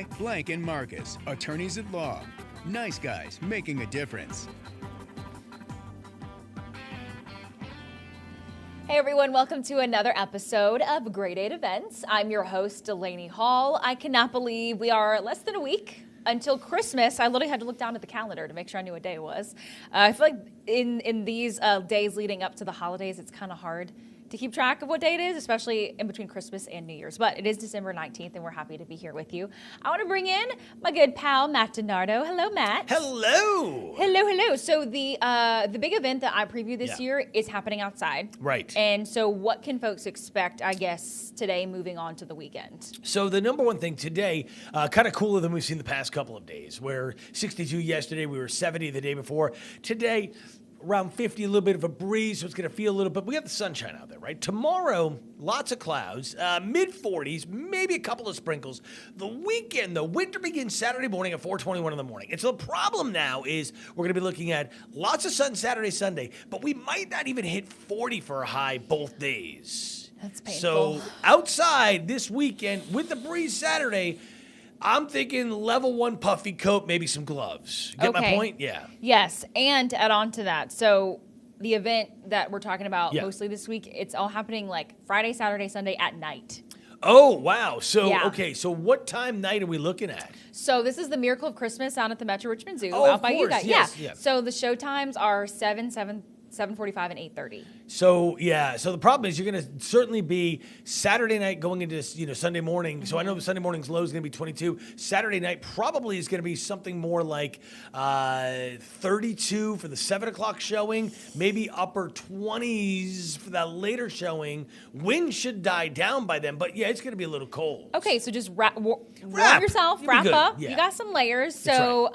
by Blank and Marcus, attorneys at law. Nice guys making a difference. Hey everyone, welcome to another episode of Grade 8 Events. I'm your host, Delaney Hall. I cannot believe we are less than a week until Christmas. I literally had to look down at the calendar to make sure I knew what day it was. I feel like in these days leading up to the holidays, it's kind of hard to keep track of what day it is, especially in between Christmas and New Year's. But it is December 19th, and we're happy to be here with you. I want to bring in my good pal, Matt DiNardo. Hello, Matt. Hello. Hello, hello. So the big event that I previewed this year is happening outside. Right. And so what can folks expect, I guess, today moving on to the weekend? So the number one thing today, kind of cooler than we've seen the past couple of days. We're 62 yesterday, we were 70 the day before. Today, around 50, a little bit of a breeze, so it's going to feel a little bit. We got the sunshine out there, right? Tomorrow, lots of clouds, mid-40s, maybe a couple of sprinkles. The weekend, the winter begins Saturday morning at 4:21 in the morning. And so the problem now is we're going to be looking at lots of sun Saturday, Sunday, but we might not even hit 40 for a high both days. That's painful. So outside this weekend with the breeze Saturday, I'm thinking level 1 puffy coat, maybe some gloves. Get my point? Yeah. Yes, and to add on to that, so the event that we're talking about mostly this week, it's all happening like Friday, Saturday, Sunday at night. Oh, wow. So, okay, so what time night are we looking at? So this is the Miracle of Christmas out at the Metro Richmond Zoo. Oh, out of by course. you guys. Yes, yeah. yeah. So the show times are 7:45, and 8:30. So, yeah. So the problem is you're going to certainly be Saturday night going into, Sunday morning. So I know the Sunday morning's low is going to be 22. Saturday night probably is going to be something more like 32 for the 7 o'clock showing, maybe upper 20s for that later showing. Wind should die down by then, but yeah, it's going to be a little cold. Okay, so just warm yourself, wrap up. Yeah. You got some layers. That's So,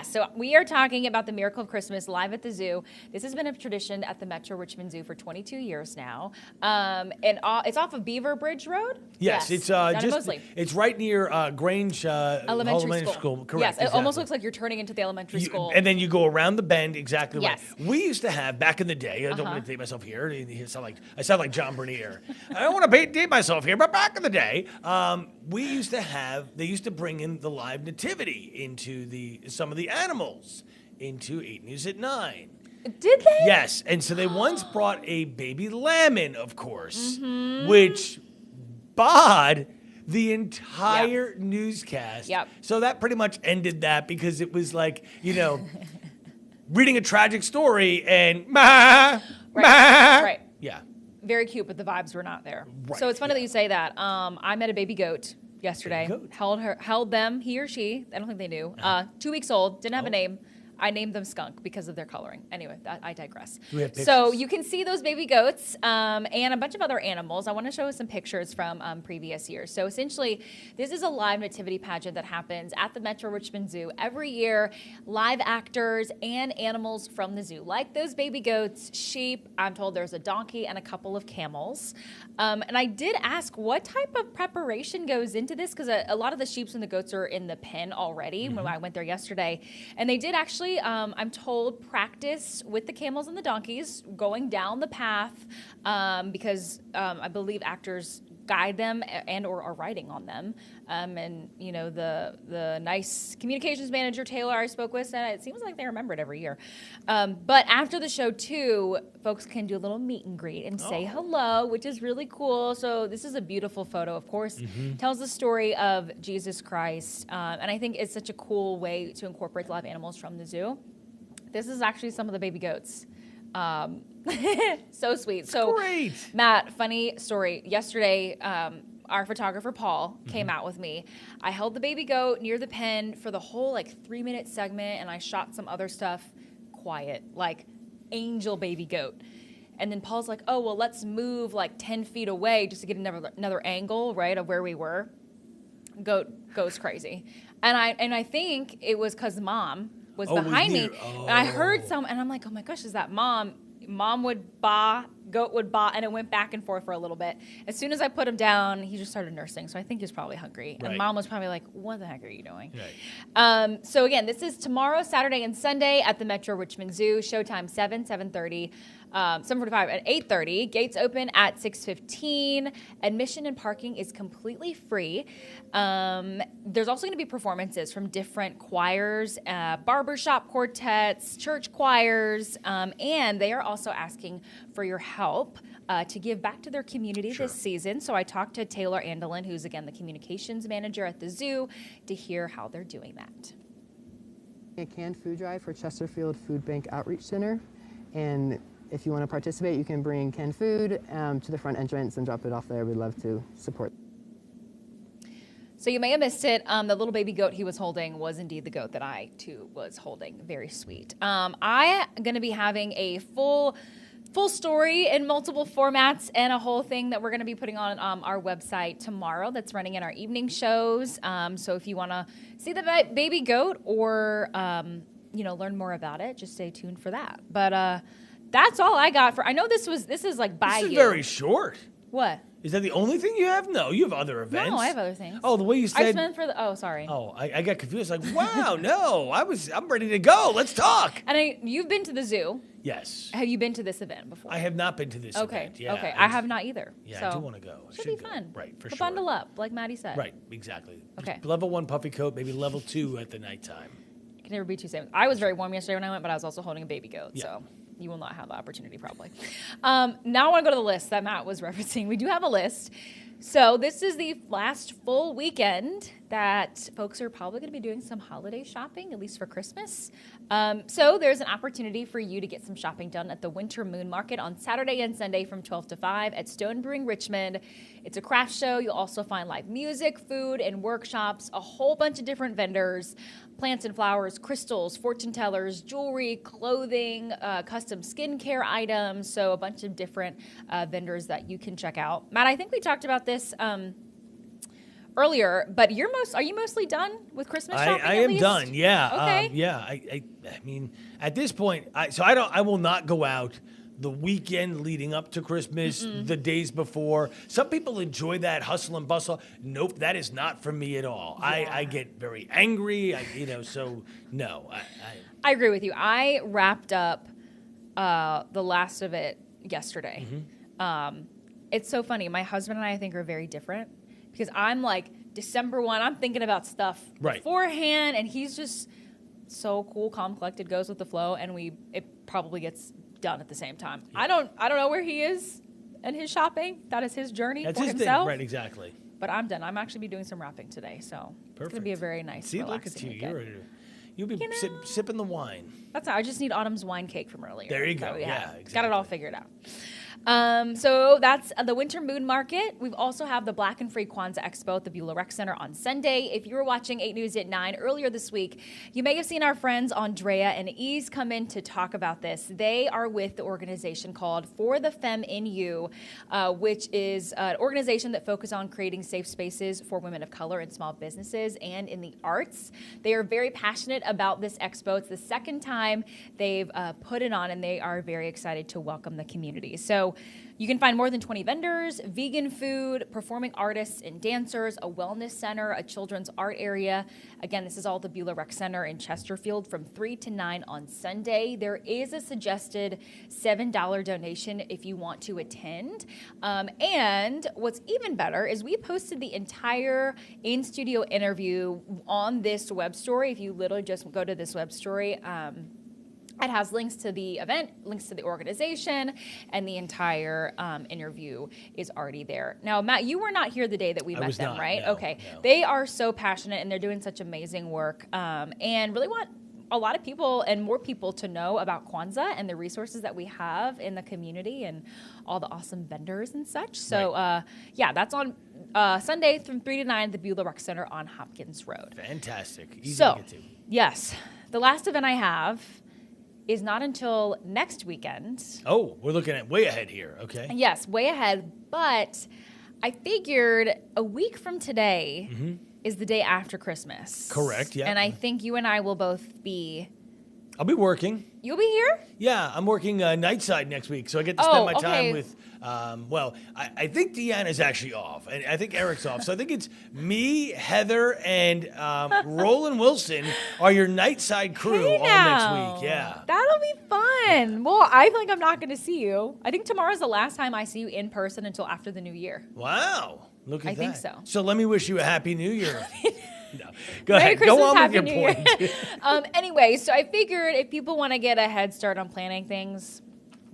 so we are talking about the Miracle of Christmas live at the zoo. This has been a tradition at the Metro Richmond Zoo for 22 years now. And it's off of Beaver Bridge Road? Yes, it's it's right near Grange Elementary School. Correct. Yes, it almost looks like you're turning into the elementary school. And then you go around the bend, exactly yes. right. We used to have, back in the day, I don't want to date myself here, I sound like John Bernier. I don't want to date myself here, but back in the day, they used to bring in the live nativity into some of the animals, into 8 News at 9. Did they? Yes, and so they once brought a baby lamb in, of course, which bod the entire newscast. Yep. So that pretty much ended that because it was like, reading a tragic story and Right. Yeah. Very cute, but the vibes were not there. Right, So it's funny that you say that. I met a baby goat yesterday. Baby goat. Held them, he or she. I don't think they knew. 2 weeks old. Didn't have a name. I named them Skunk because of their coloring. Anyway, I digress. Do we have pictures? So you can see those baby goats and a bunch of other animals. I want to show some pictures from previous years. So essentially, this is a live nativity pageant that happens at the Metro Richmond Zoo every year. Live actors and animals from the zoo, like those baby goats, sheep. I'm told there's a donkey and a couple of camels. And I did ask what type of preparation goes into this because a lot of the sheep and the goats are in the pen already when I went there yesterday. And they did actually, I'm told, practice with the camels and the donkeys going down the path because I believe actors guide them and or are riding on them. And the nice communications manager Taylor I spoke with said it seems like they remember it every year. But after the show too, folks can do a little meet and greet and say hello, which is really cool. So this is a beautiful photo, of course. Tells the story of Jesus Christ. And I think it's such a cool way to incorporate live animals from the zoo. This is actually some of the baby goats. So sweet. So great. Matt, funny story. Yesterday, our photographer Paul came out with me. I held the baby goat near the pen for the whole 3-minute segment, and I shot some other stuff quiet, like angel baby goat. And then Paul's like, "Oh, well, let's move 10 feet away just to get another angle, right, of where we were." Goat goes crazy, and I think it was because Mom was behind me, and I heard some, and I'm like, "Oh my gosh, is that Mom?" Mom would baa, goat would baa, and it went back and forth for a little bit. As soon as I put him down, he just started nursing, so I think he was probably hungry. Right. And Mom was probably like, "What the heck are you doing?" Right. So again, this is tomorrow, Saturday, and Sunday at the Metro Richmond Zoo. Showtime 7:30. 7:45 at 8:30. Gates open at 6:15. Admission and parking is completely free. There's also going to be performances from different choirs, barbershop quartets, church choirs, and they are also asking for your help to give back to their community this season. So I talked to Taylor Andelin, who's again the communications manager at the zoo, to hear how they're doing that. A canned food drive for Chesterfield Food Bank Outreach Center, and if you want to participate, you can bring canned food to the front entrance and drop it off there. We'd love to support. So you may have missed it. The little baby goat he was holding was indeed the goat that I too was holding. Very sweet. I am going to be having a full story in multiple formats and a whole thing that we're going to be putting on our website tomorrow that's running in our evening shows. So if you want to see the baby goat or learn more about it, just stay tuned for that. But that's all I got for. I know this is like by This is you. very short. What? Is that the only thing you have? No, you have other events. No, I have other things. Oh, the way you I said. just meant for the. Oh, sorry. Oh, I got confused. Like, wow, no, I'm ready to go. Let's talk. And you've been to the zoo. Yes. Have you been to this event before? I have not been to this event. Yeah, Okay. I have not either. Yeah, so I do want to go. Should be fun. Right, for But sure. bundle up, like Maddie said. Right, exactly. Okay. Level 1 puffy coat, maybe level 2 at the nighttime. It can never be too safe. I was very warm yesterday when I went, but I was also holding a baby goat, Yeah. so you will not have the opportunity probably. Now I want to go to the list that Matt was referencing. We do have a list. So this is the last full weekend that folks are probably going to be doing some holiday shopping, at least for Christmas. So there's an opportunity for you to get some shopping done at the Winter Moon Market on Saturday and Sunday from 12 to 5 at Stone Brewing Richmond. It's a craft show. You'll also find live music, food, and workshops, a whole bunch of different vendors, plants and flowers, crystals, fortune tellers, jewelry, clothing, custom skincare items. So a bunch of different vendors that you can check out. Matt, I think we talked about this earlier, but are you mostly done with Christmas shopping? I am done. Yeah. Okay. I mean, at this point, I will not go out the weekend leading up to Christmas, the days before. Some people enjoy that hustle and bustle. Nope, that is not for me at all. Yeah. I get very angry. So no. I agree with you. I wrapped up the last of it yesterday. It's so funny. My husband and I think are very different because I'm like December 1. I'm thinking about stuff beforehand, and he's just so cool, calm, collected, goes with the flow, and it probably gets done at the same time. Yeah. I don't know where he is in his shopping. That is his journey. That's for his himself. thing, right? Exactly. But I'm done. I'm actually be doing some wrapping today, so it's gonna be a very nice. See, look at you. Weekend. You'll be sipping the wine. That's how I just need Autumn's wine cake from earlier. There you go. So, yeah, exactly. Got it all figured out. So that's the Winter Moon Market. We've also have the Black and Free Kwanzaa Expo at the Beulah Rec Center on Sunday. If you were watching 8 News at 9 earlier this week, you may have seen our friends Andrea and Ease come in to talk about this. They are with the organization called For the Femme in You, which is an organization that focuses on creating safe spaces for women of color in small businesses and in the arts. They are very passionate about this expo. It's the second time they've put it on, and they are very excited to welcome the community. So you can find more than 20 vendors, vegan food, performing artists and dancers, a wellness center, a children's art area. Again, this is all the Beulah Rec Center in Chesterfield from 3 to 9 on Sunday. There is a suggested $7 donation if you want to attend. And what's even better is we posted the entire in-studio interview on this web story. If you literally just go to this web story, it has links to the event, links to the organization, and the entire interview is already there. Now, Matt, you were not here the day that we met them, right? No, okay. No. They are so passionate, and they're doing such amazing work, and really want a lot of people and more people to know about Kwanzaa and the resources that we have in the community and all the awesome vendors and such. So, that's on Sunday from 3 to 9 at the Beulah Rec Center on Hopkins Road. Fantastic. Easy so, to get to. Yes. The last event I have is not until next weekend. Oh, we're looking at way ahead here. Okay. Yes, way ahead. But I figured a week from today is the day after Christmas. Correct, yeah. And I think you and I will both be I'll be working. You'll be here? Yeah, I'm working night side next week, so I get to spend my okay. time with. I think Deanna's actually off, and I think Eric's off. So I think it's me, Heather, and Roland Wilson are your night side crew Hey all now. next week. Yeah. That'll be fun. Well, I feel like I'm not going to see you. I think tomorrow's the last time I see you in person until after the new year. Wow. Look at I that. think so. So let me wish you a happy New Year. No. Go Merry ahead. Christmas, Go on Happy with New your Year. point. Anyway, so I figured if people want to get a head start on planning things,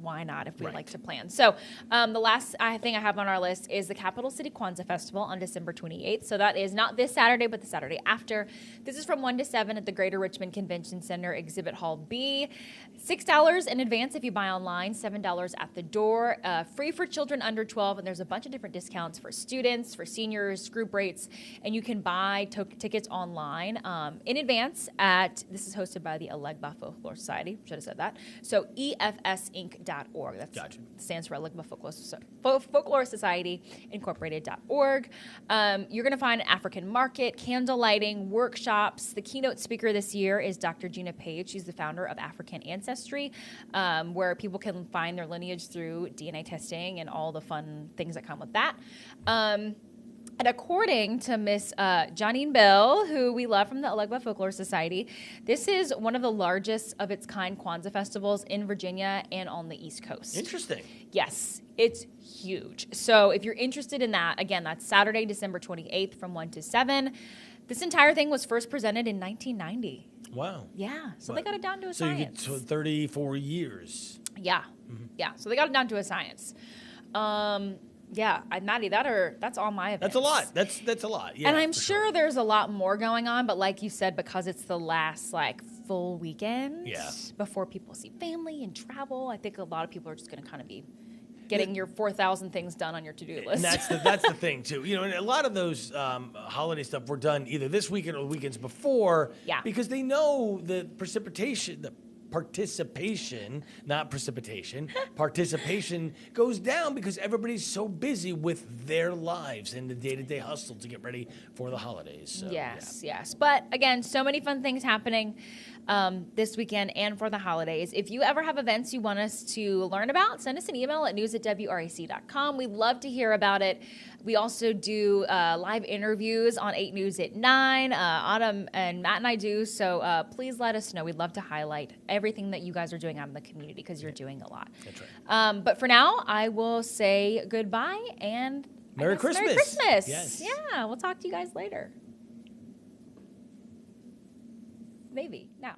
why not if we Right. like to plan? So the last thing I have on our list is the Capital City Kwanzaa Festival on December 28th. So that is not this Saturday, but the Saturday after. This is from 1 to 7 at the Greater Richmond Convention Center, Exhibit Hall B. $6 in advance if you buy online, $7 at the door. Free for children under 12, and there's a bunch of different discounts for students, for seniors, group rates, and you can buy tickets online in advance at, this is hosted by the Alegba Folklore Society, should have said that, so efsinc.org. That Gotcha. stands for Alegba Folklore Society Incorporated.org. You're going to find an African market, candle lighting, workshops. The keynote speaker this year is Dr. Gina Page. She's the founder of African Ancestry, where people can find their lineage through DNA testing and all the fun things that come with that. And according to Miss Janine Bell, who we love from the Alegba Folklore Society, this is one of the largest of its kind Kwanzaa festivals in Virginia and on the East Coast. Interesting. Yes, it's huge. So if you're interested in that, again, that's Saturday, December 28th from 1 to 7. This entire thing was first presented in 1990. Wow. Yeah, so they got it down to a So you science. get 34 years. Yeah, yeah. So they got it down to a science. Yeah, Maddie, that's all my events. That's a lot. That's a lot. Yeah, and I'm for sure there's a lot more going on, but like you said, because it's the last full weekend before people see family and travel, I think a lot of people are just going to kind of be getting your 4,000 things done on your to-do list. And that's the thing too. You know, and a lot of those holiday stuff were done either this weekend or the weekends before. Yeah. Because they know the participation, not precipitation, participation goes down because everybody's so busy with their lives and the day-to-day hustle to get ready for the holidays. So, Yes. But again, so many fun things happening this weekend and for the holidays. If you ever have events you want us to learn about, send us an email at news@wrac.com. We'd love to hear about it. We also do live interviews on 8 News at 9. Autumn and Matt and I do. So please let us know. We'd love to highlight everything that you guys are doing out in the community because you're doing a lot. That's right. But for now, I will say goodbye and Merry Christmas. Merry Christmas. Yes. Yeah, we'll talk to you guys later. Maybe now.